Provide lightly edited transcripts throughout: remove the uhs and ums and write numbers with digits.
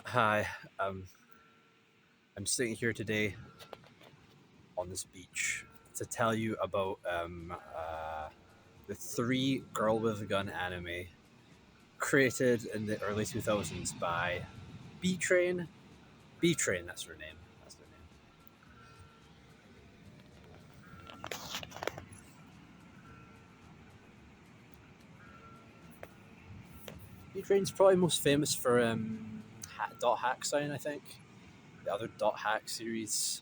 Hi, um, I'm sitting here today on this beach to tell you about the three Girl with a Gun anime created in the early 2000s by Beetrain. Beetrain, that's her name. That's their name. Beetrain's probably most famous for Dot Hack Sign, I think. The other Dot Hack series.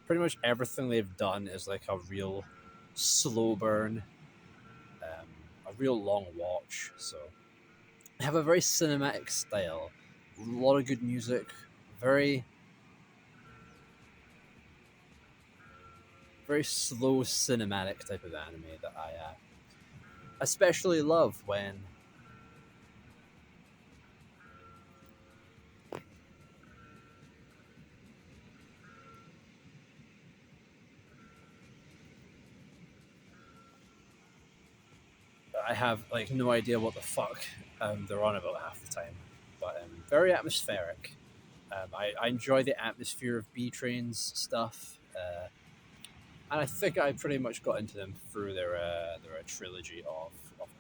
Pretty much everything they've done is like a real slow burn, a real long watch. So they have a very cinematic style, a lot of good music, very very slow cinematic type of anime that I especially love when I have like no idea what the fuck they're on about half the time, but very atmospheric. I enjoy the atmosphere of B Train's stuff, and I think I pretty much got into them through their trilogy of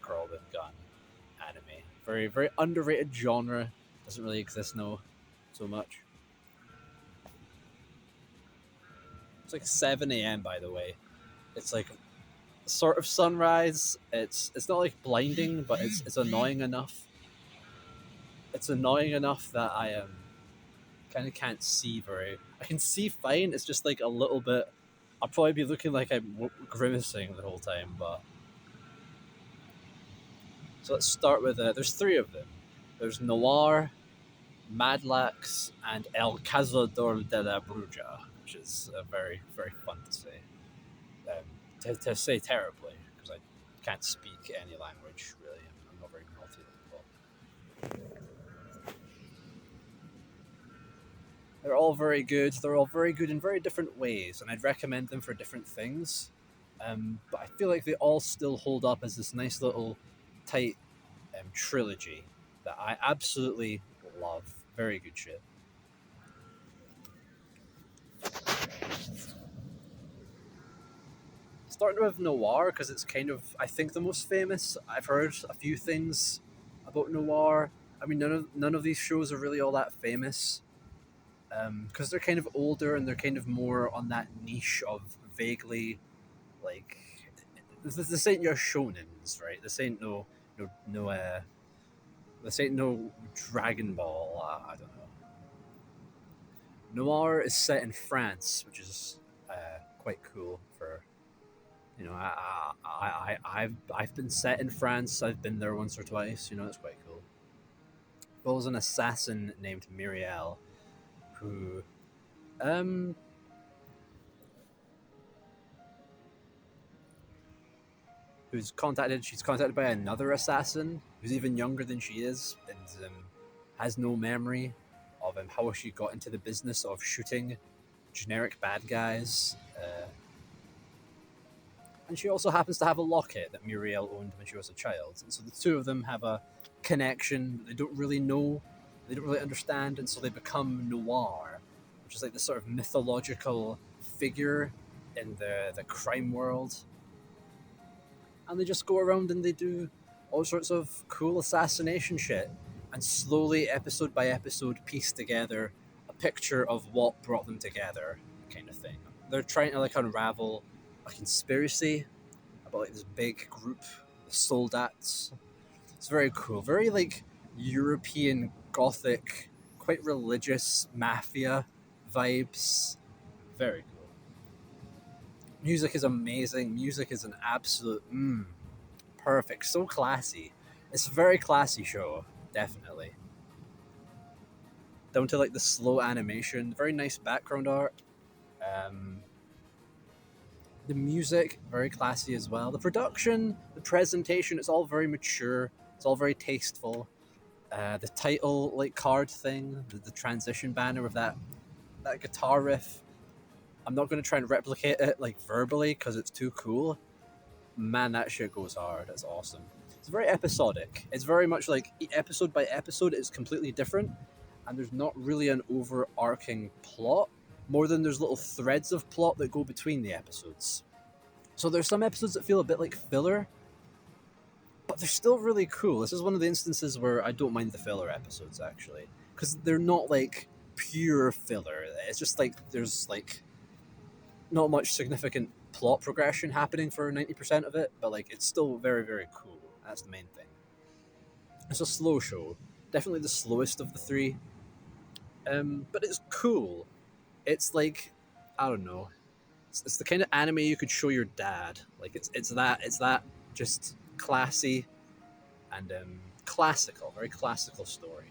Girl with Gun anime. Very underrated genre. Doesn't really exist now so much. It's like 7 a.m. by the way. It's like sort of sunrise. It's not like blinding, but it's annoying enough. It's annoying enough that I kind of can't see very. I can see fine. It's just like a little bit. I'll probably be looking like I'm grimacing the whole time. But so let's start with there's three of them. There's Noir, Madlax, and El Cazador de la Bruja, which is very fun to say. To say terribly because I can't speak any language really. I'm not very multilingual. They're all very good. They're all very good in very different ways, and I'd recommend them for different things. But I feel like they all still hold up as this nice little tight trilogy that I absolutely love. Very good shit. Starting with Noir because it's kind of I think the most famous. I've heard a few things about Noir. I mean, none of these shows are really all that famous because they're kind of older and they're kind of more on that niche of vaguely like this ain't your shonens, right? This ain't no this ain't no Dragon Ball. I don't know. Noir is set in France, which is quite cool for I've been set in France. I've been there once or twice. It's quite cool. There was an assassin named Muriel who um she's contacted by another assassin who's even younger than she is and has no memory of how she got into the business of shooting generic bad guys. And she also happens to have a locket that Muriel owned when she was a child. And so the two of them have a connection they don't really know, they don't really understand, and so they become Noir, which is like this sort of mythological figure in the crime world. And they just go around and they do all sorts of cool assassination shit and slowly, episode by episode, piece together a picture of what brought them together, kind of thing. They're trying to like unravel a conspiracy about like this big group, the Soldats. It's very cool, very like European Gothic, quite religious mafia vibes. Very cool. Music is amazing. Music is an absolute perfect, so classy. It's a very classy show, definitely. Down to like the slow animation, very nice background art. Um, the music, very classy as well. The production, the presentation, it's all very mature. It's all very tasteful. The title like card thing, the transition banner of that guitar riff. I'm not going to try and replicate it like verbally because it's too cool. Man, that shit goes hard. It's awesome. It's very episodic. It's very much like episode by episode is completely different, and there's not really an overarching plot, more than there's little threads of plot that go between the episodes. So there's some episodes that feel a bit like filler, but they're still really cool. This is one of the instances where I don't mind the filler episodes actually, because they're not like pure filler. It's just like there's like not much significant plot progression happening for 90% of it, but like it's still very, very cool. That's the main thing. It's a slow show, definitely the slowest of the three, but it's cool. It's like, I don't know, it's the kind of anime you could show your dad. Like it's that just classy and classical, very classical story.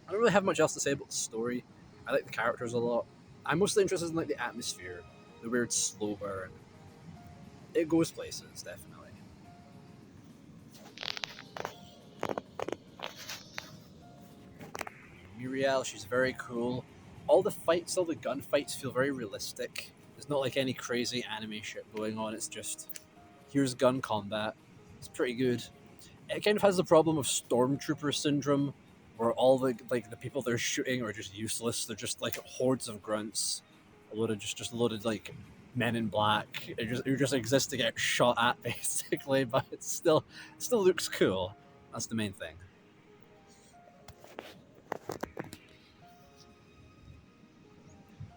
I don't really have much else to say about the story. I like the characters a lot. I'm mostly interested in like the atmosphere, the weird slow burn. It goes places, definitely. Muriel, she's very cool. All the fights, all the gunfights feel very realistic. There's not like any crazy anime shit going on. It's just here's gun combat. It's pretty good. It kind of has the problem of stormtrooper syndrome, where all the people they're shooting are just useless. They're just like hordes of grunts, a load of just a load of like men in black. You just exist to get shot at basically, but it still looks cool. That's the main thing.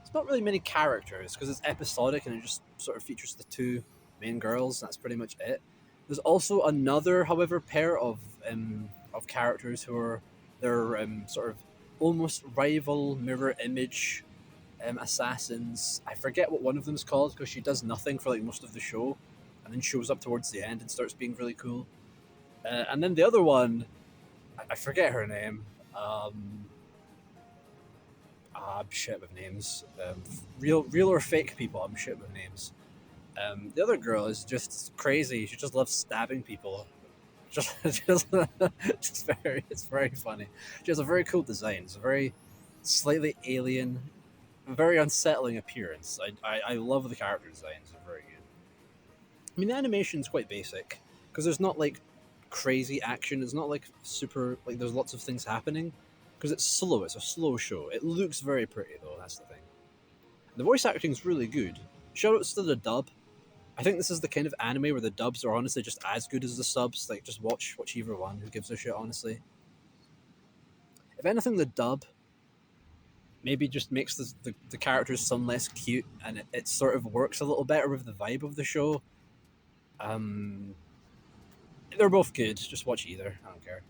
It's not really many characters because it's episodic and it just sort of features the two main girls. That's pretty much it. There's also another, however, pair of characters who are they're sort of almost rival mirror image assassins. I forget what one of them's called because she does nothing for like most of the show, and then shows up towards the end and starts being really cool. And then the other one, I forget her name. I'm shit with names. Real or fake people, I'm shit with names. The other girl is just crazy. She just loves stabbing people. Just, just, it's very funny. She has a very cool design. It's a very slightly alien, very unsettling appearance. I love the character designs. They're very good. I mean, the animation's quite basic because there's not like crazy action. It's not like super like there's lots of things happening because it's slow. It's a slow show. It looks very pretty though. That's the thing. The voice acting's really good. Shoutouts to the dub. I think this is the kind of anime where the dubs are honestly just as good as the subs. Like, just watch either one. Who gives a shit, honestly? If anything, the dub maybe just makes the characters sound less cute, and it sort of works a little better with the vibe of the show. Um, they're both good. Just watch either. I don't care.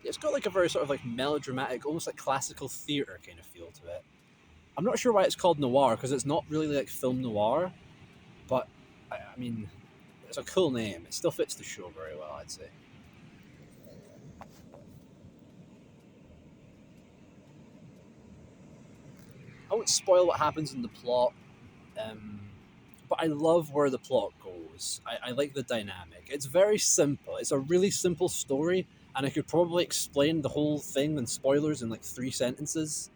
It's got like a very sort of like melodramatic, almost like classical theater kind of feel to it. I'm not sure why it's called noir because it's not really like film noir, but I mean, it's a cool name. It still fits the show very well, I'd say. I won't spoil what happens in the plot, um, but I love where the plot goes. I like the dynamic. It's very simple. It's a really simple story, and I could probably explain the whole thing in spoilers in like 3 sentences.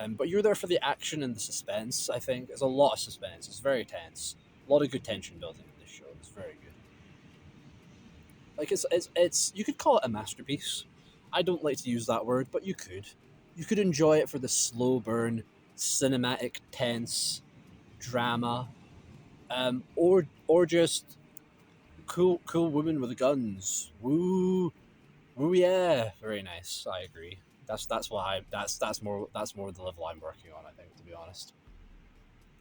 But you're there for the action and the suspense. I think there's a lot of suspense. It's very tense. A lot of good tension building in this show. It's very good. Like it's you could call it a masterpiece. I don't like to use that word, but you could. You could enjoy it for the slow burn, cinematic, tense drama, or just cool women with guns. Woo, woo, yeah, very nice. I agree. That's why that's more the level I'm working on. I think, to be honest.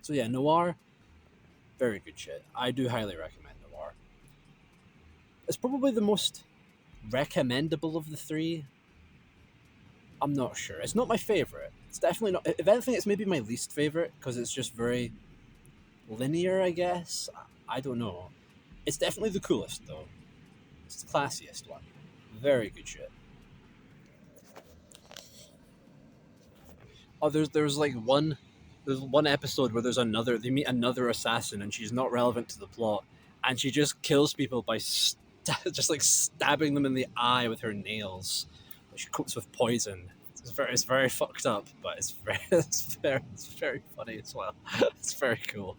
So yeah, Noir, very good shit. I do highly recommend Noir. It's probably the most recommendable of the three. I'm not sure. It's not my favorite. It's definitely not. If anything, it's maybe my least favorite because it's just very linear. I guess. I don't know. It's definitely the coolest though. It's the classiest one. Very good shit. Oh, there's one episode where they meet another assassin and she's not relevant to the plot, and she just kills people by just like stabbing them in the eye with her nails, which she cooks with poison. It's very fucked up, but it's very funny as well. It's very cool.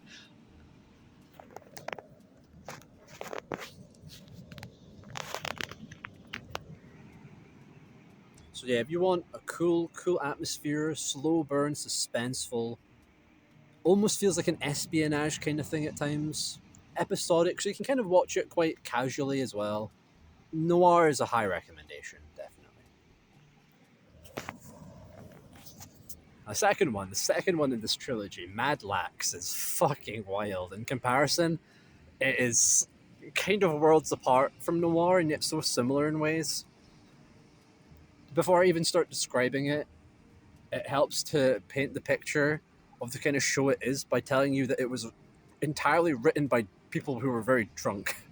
So yeah, if you want a cool atmosphere, slow burn, suspenseful, almost feels like an espionage kind of thing at times. Episodic, so you can kind of watch it quite casually as well. Noir is a high recommendation, definitely. The second one in this trilogy, Madlax, is fucking wild. In comparison, it is kind of worlds apart from Noir and yet so similar in ways. Before I even start describing it, it helps to paint the picture of the kind of show it is by telling you that it was entirely written by people who were very drunk.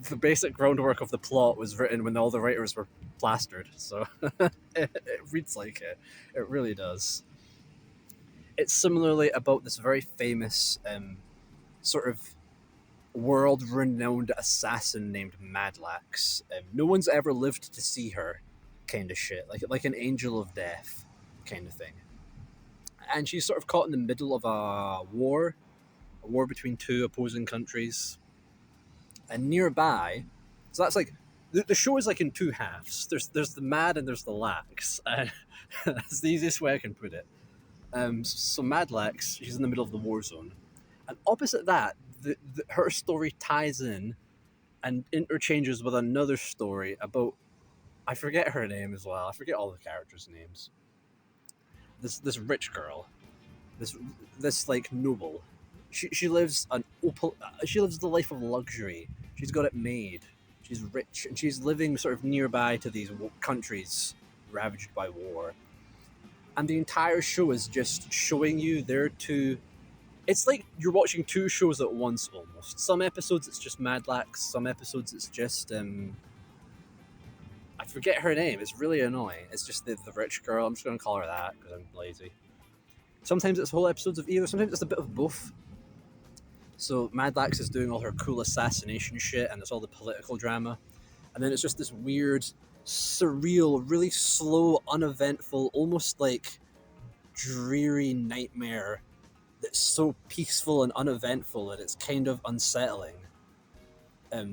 The basic groundwork of the plot was written when all the writers were plastered, so it reads like it. It really does. It's similarly about this very famous sort of world-renowned assassin named Madlax. No one's ever lived to see her, kind of shit, like an angel of death, kind of thing. And she's sort of caught in the middle of a war between two opposing countries, and nearby. So that's like the show is like in two halves. There's the Mad and there's the Lax. That's the easiest way I can put it. So Madlax, she's in the middle of the war zone, and opposite that, her story ties in and interchanges with another story about, I forget her name as well. I forget all the characters' names. This rich girl, this this like noble. She lives she lives the life of luxury. She's got it made. She's rich and she's living sort of nearby to these countries ravaged by war. And the entire show is just showing you their two. It's like you're watching two shows at once almost. Some episodes it's just Madlax. Some episodes it's just I forget her name. It's really annoying. It's just the rich girl. I'm just going to call her that because I'm lazy. Sometimes it's whole episodes of either. Sometimes it's a bit of both. So Madlax is doing all her cool assassination shit, and it's all the political drama, and then it's just this weird, surreal, really slow, uneventful, almost like dreary nightmare that's so peaceful and uneventful that it's kind of unsettling.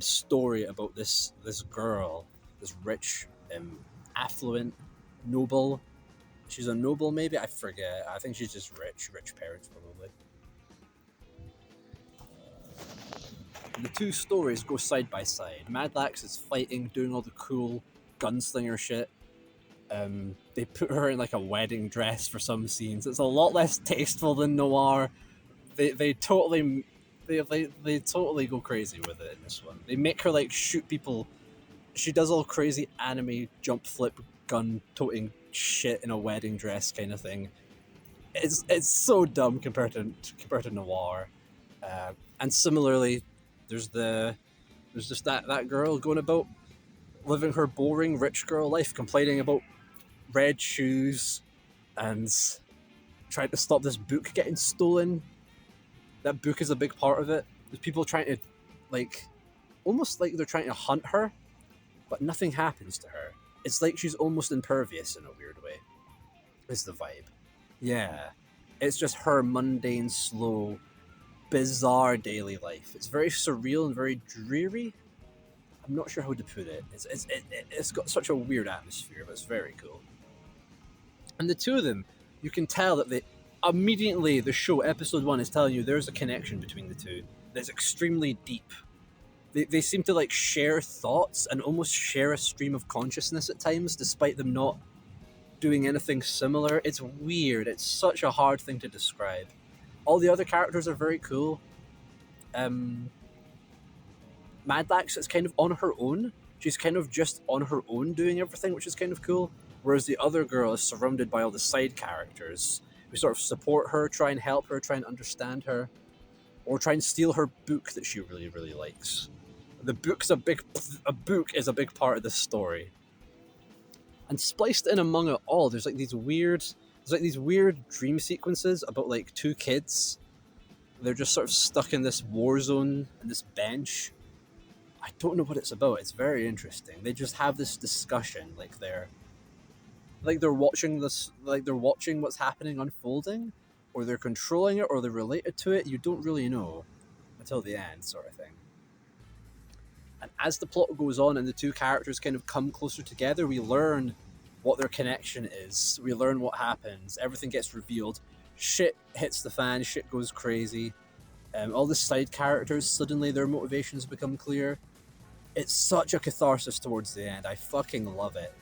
Story about this girl, this rich, affluent, noble. She's a noble, maybe, I forget. I think she's just rich parents probably. The two stories go side by side. Madlax is fighting, doing all the cool gunslinger shit. They put her in like a wedding dress for some scenes. It's a lot less tasteful than Noir. They totally they totally go crazy with it in this one. They make her like shoot people. She does all crazy anime jump flip gun toting shit in a wedding dress kind of thing. It's so dumb compared to Noir. And similarly, there's just that girl going about living her boring rich girl life, complaining about red shoes and trying to stop this book getting stolen. That book is a big part of it. There's people trying to, like, almost like they're trying to hunt her, but nothing happens to her. It's like she's almost impervious in a weird way. Is the vibe. Yeah. It's just her mundane, slow, bizarre daily life. It's very surreal and very dreary. I'm not sure how to put it. It's got such a weird atmosphere, but it's very cool. And the two of them, you can tell that they immediately, the show episode 1 is telling you there's a connection between the two that's extremely deep. They seem to like share thoughts and almost share a stream of consciousness at times, despite them not doing anything similar. It's weird. It's such a hard thing to describe. All the other characters are very cool. Madlax is kind of on her own. She's kind of just on her own doing everything, which is kind of cool. Whereas the other girl is surrounded by all the side characters who sort of support her, try and help her, try and understand her, or try and steal her book that she really, really likes. A book is a big part of this story. And spliced in among it all, there's like these weird dream sequences about like two kids. They're just sort of stuck in this war zone and this bench. I don't know what it's about. It's very interesting. They just have this discussion, like they're like they're watching this, like they're watching what's happening unfolding, or they're controlling it, or they're related to it. You don't really know until the end, sort of thing. And as the plot goes on and the two characters kind of come closer together, we learn what their connection is. We learn what happens. Everything gets revealed. Shit hits the fan. Shit goes crazy. All the side characters, suddenly their motivations become clear. It's such a catharsis towards the end. I fucking love it.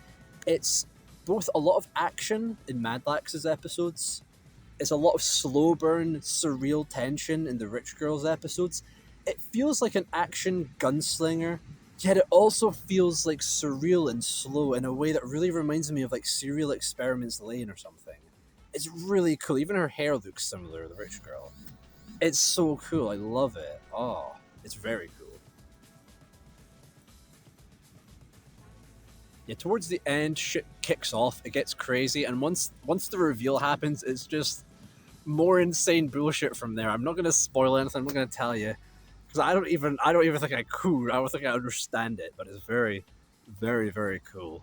It's both a lot of action in Madlax's episodes. It's a lot of slow burn, surreal tension in the Rich Girls episodes. It feels like an action gunslinger, yet it also feels like surreal and slow in a way that really reminds me of like Serial Experiments Lane or something. It's really cool. Even her hair looks similar, the Rich Girl. It's so cool. I love it. Oh, it's very cool. Yeah, towards the end, shit kicks off. It gets crazy, and once the reveal happens, it's just more insane bullshit from there. I'm not gonna spoil anything. I'm not gonna tell you because I don't even think I could. I don't think I understand it, but it's very, very, very cool.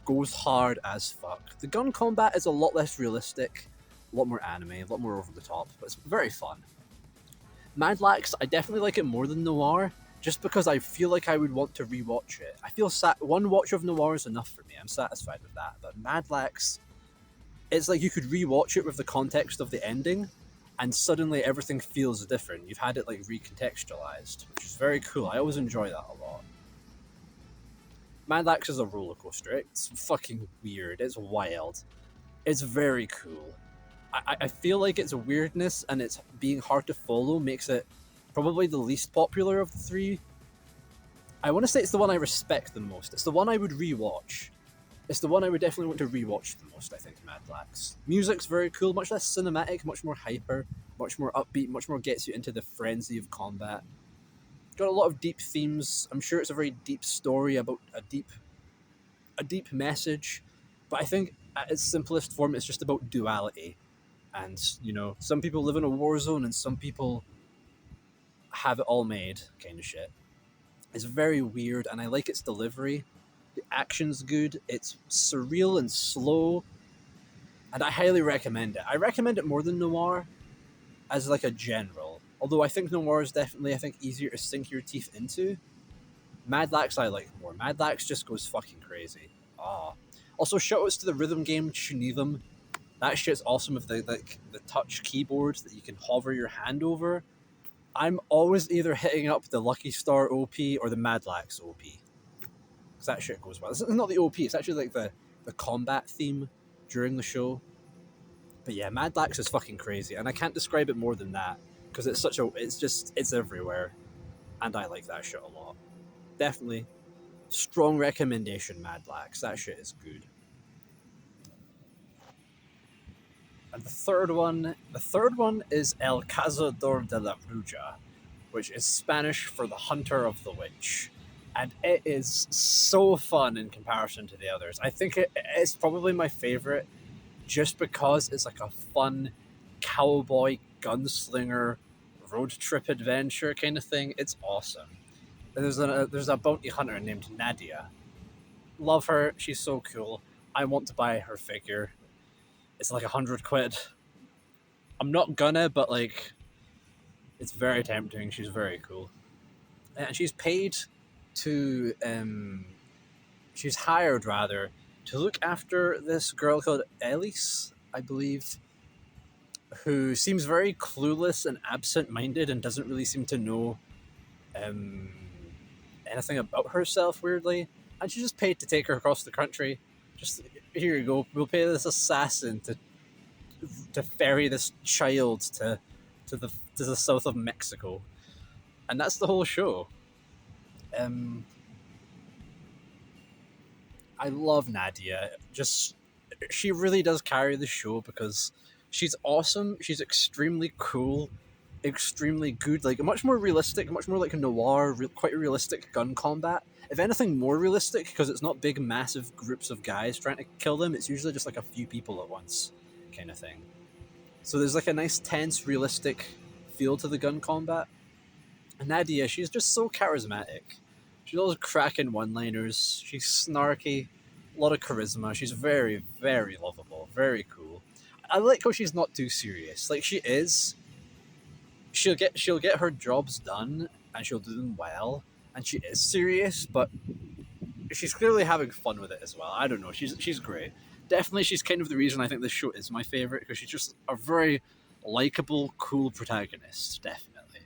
Goes hard as fuck. The gun combat is a lot less realistic, a lot more anime, a lot more over the top, but it's very fun. Madlax, I definitely like it more than Noir, just because I feel like I would want to rewatch it. I feel one watch of Noir is enough for me. I'm satisfied with that. But Madlax, it's like you could rewatch it with the context of the ending, and suddenly everything feels different. You've had it like recontextualized, which is very cool. I always enjoy that a lot. Madlax is a roller coaster. It's fucking weird. It's wild. It's very cool. I feel like its weirdness and its being hard to follow makes it probably the least popular of the three. I want to say it's the one I respect the most. It's the one I would rewatch. It's the one I would definitely want to rewatch the most, I think, Madlax. Music's very cool, much less cinematic, much more hyper, much more upbeat, much more gets you into the frenzy of combat. Got a lot of deep themes. I'm sure it's a very deep story about a deep message. But I think at its simplest form, it's just about duality. And, some people live in a war zone and some people have it all made, kind of shit. It's very weird, and I like its delivery. The action's good. It's surreal and slow, and I highly recommend it. I recommend it more than Noir as like a general. Although I think Noir is definitely, I think, easier to sink your teeth into. Madlax I like more. Madlax just goes fucking crazy. Ah. Also, shoutouts to the rhythm game Shunivum. That shit's awesome with the touch keyboard that you can hover your hand over. I'm always either hitting up the Lucky Star OP or the Madlax OP. Because that shit goes well. It's not the OP, it's actually like the combat theme during the show. But yeah, Madlax is fucking crazy, and I can't describe it more than that because it's everywhere, and I like that shit a lot. Definitely, strong recommendation. Madlax, that shit is good. And the third one is El Cazador de la Bruja, which is Spanish for the Hunter of the Witch. And it is so fun in comparison to the others. I think it's probably my favorite just because it's like a fun cowboy gunslinger road trip adventure kind of thing. It's awesome. There's a bounty hunter named Nadia. Love her. She's so cool. I want to buy her figure. It's like 100 quid. I'm not gonna, but like, it's very tempting. She's very cool, and she's paid to she's hired rather to look after this girl called Elise, I believe, who seems very clueless and absent-minded and doesn't really seem to know um, anything about herself. Weirdly, and she's just paid to take her across the country. Just here you go. We'll pay this assassin to ferry this child to the south of Mexico, and that's the whole show. Um, I love Nadia. Just she really does carry the show because she's awesome. She's extremely cool, extremely good. Like much more realistic, much more like a noir, quite realistic gun combat. If anything, more realistic because it's not big, massive groups of guys trying to kill them. It's usually just like a few people at once, kind of thing. So there's like a nice, tense, realistic feel to the gun combat. And Nadia, she's just so charismatic. She's always cracking one-liners. She's snarky. A lot of charisma. She's very, very lovable. Very cool. I like how she's not too serious. Like she is. She'll get her jobs done and she'll do them well. And she is serious, but she's clearly having fun with it as well. I don't know. She's great. Definitely, she's kind of the reason I think this show is my favorite because she's just a very likable, cool protagonist. Definitely.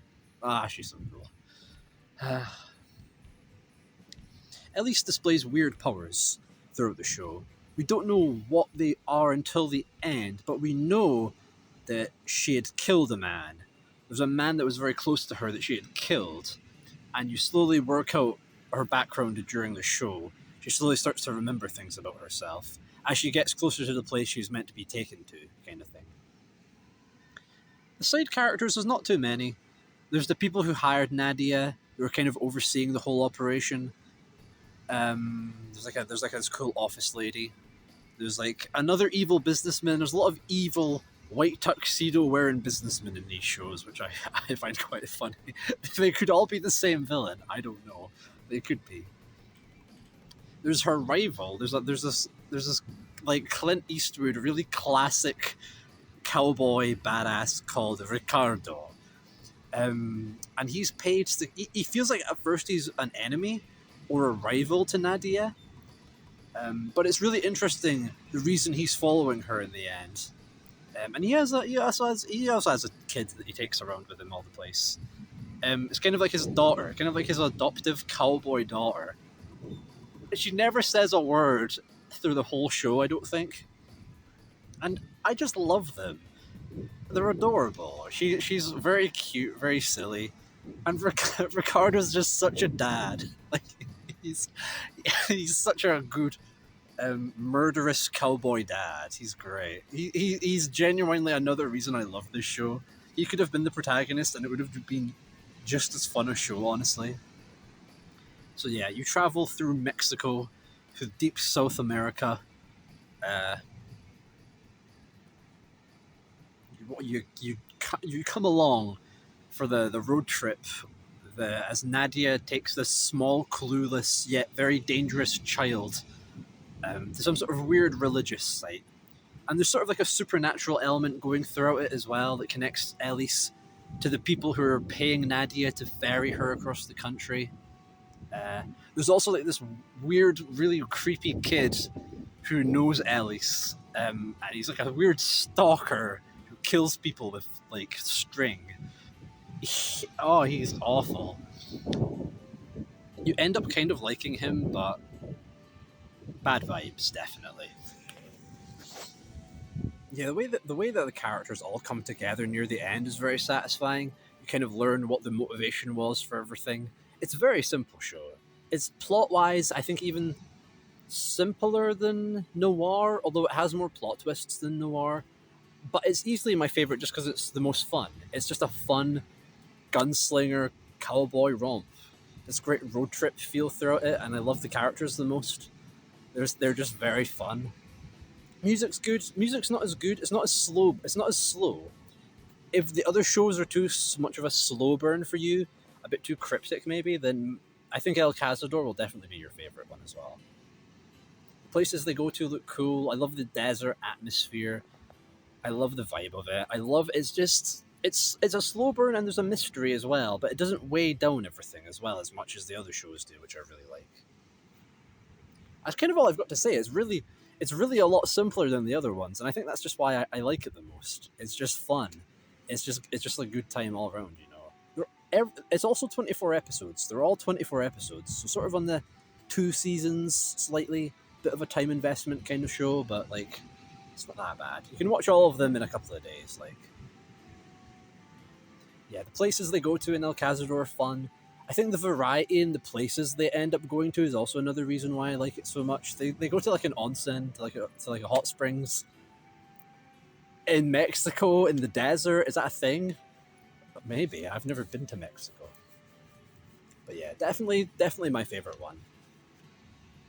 She's so cool. Elise displays weird powers throughout the show. We don't know what they are until the end, but we know that she had killed a man. There was a man that was very close to her that she had killed, and you slowly work out her background during the show. She slowly starts to remember things about herself as she gets closer to the place she's meant to be taken to, kind of thing. The side characters, there's not too many. There's the people who hired Nadia, who are kind of overseeing the whole operation. There's like this cool office lady. There's like another evil businessman. There's a lot of evil white tuxedo wearing businessmen in these shows, which I find quite funny. They could all be the same villain. I don't know. They could be. There's her rival. There's this like Clint Eastwood, really classic cowboy badass called Ricardo. And he's paid to. He feels like at first he's an enemy or a rival to Nadia. But it's really interesting the reason he's following her in the end. And he also has a kid that he takes around with him all the place. It's kind of like his daughter, kind of like his adoptive cowboy daughter. She never says a word through the whole show, I don't think. And I just love them. They're adorable. She's very cute, very silly. And Ricardo's just such a dad. Like he's such a good murderous cowboy dad. He's great. He's genuinely another reason I love this show. He could have been the protagonist and it would have been just as fun a show, honestly. So yeah, you travel through Mexico, through deep South America. You come along for the road trip as Nadia takes this small, clueless, yet very dangerous child to some sort of weird religious site. And there's sort of like a supernatural element going throughout it as well that connects Elise to the people who are paying Nadia to ferry her across the country. There's also like this weird, really creepy kid who knows Elise, and he's like a weird stalker who kills people with like string. He's awful. You end up kind of liking him, but bad vibes, definitely. Yeah, the way that the characters all come together near the end is very satisfying. You kind of learn what the motivation was for everything. It's a very simple show. It's plot-wise, I think, even simpler than Noir, although it has more plot twists than Noir. But it's easily my favorite just because it's the most fun. It's just a fun gunslinger cowboy romp. This great road trip feel throughout it, and I love the characters the most. They're just very fun. Music's good. Music's not as good. It's not as slow. It's not as slow. If the other shows are too much of a slow burn for you, a bit too cryptic maybe, then I think El Cazador will definitely be your favorite one as well. The places they go to look cool. I love the desert atmosphere. I love the vibe of it. It's a slow burn and there's a mystery as well, but it doesn't weigh down everything as well as much as the other shows do, which I really like. That's kind of all I've got to say. It's really a lot simpler than the other ones, and I think that's just why I like it the most. It's just fun. It's just a good time all around, you know. It's also 24 episodes. They're all 24 episodes, so sort of on the 2 seasons, slightly bit of a time investment kind of show, but like it's not that bad. You can watch all of them in a couple of days. Like, yeah, the places they go to in El Cazador are fun. I think the variety in the places they end up going to is also another reason why I like it so much. They go to like an onsen, to like a hot springs in Mexico in the desert. Is that a thing? Maybe. I've never been to Mexico. But yeah, definitely my favorite one.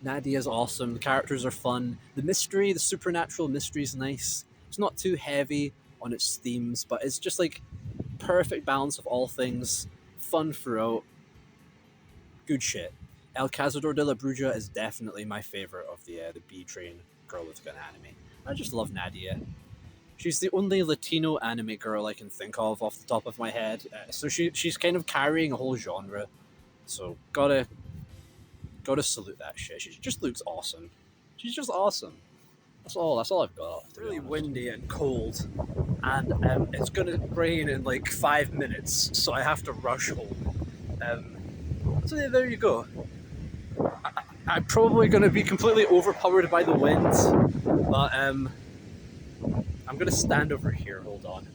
Nadia's awesome. The characters are fun. The mystery, the supernatural mystery is nice. It's not too heavy on its themes, but it's just like perfect balance of all things. Fun throughout. Good shit. El Cazador de la Bruja is definitely my favorite of the Beetrain Girl with Gun anime. I just love Nadia. She's the only Latino anime girl I can think of off the top of my head. So she's kind of carrying a whole genre. So gotta salute that shit. She just looks awesome. She's just awesome. That's all I've got. It's really windy and cold, and it's gonna rain in like 5 minutes, so I have to rush home. So yeah, there you go. I'm probably gonna be completely overpowered by the wind, but I'm gonna stand over here. Hold on.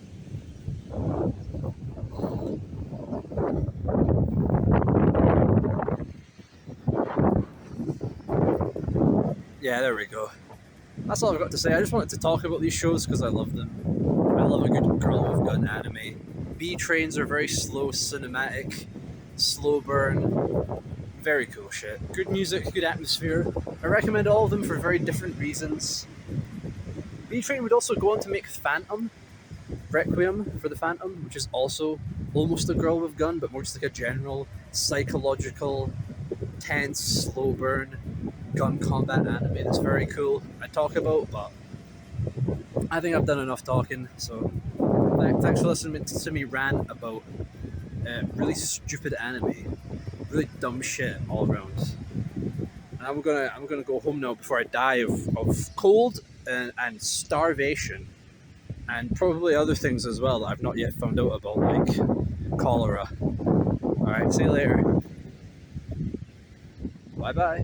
Yeah, there we go. That's all I've got to say. I just wanted to talk about these shows because I love them. I love a good Girl with Gun anime. Beetrains are very slow, cinematic, slow burn, very cool shit. Good music, good atmosphere. I recommend all of them for very different reasons. Beetrain would also go on to make Phantom, Requiem for the Phantom, which is also almost a Girl with Gun, but more just like a general psychological, tense, slow burn gun combat anime that's very cool. I talk about, but I think I've done enough talking. So thanks for listening to me rant about really stupid anime, really dumb shit all around. And I'm gonna go home now before I die of cold and starvation, and probably other things as well that I've not yet found out about, like cholera. All right, see you later. Bye bye.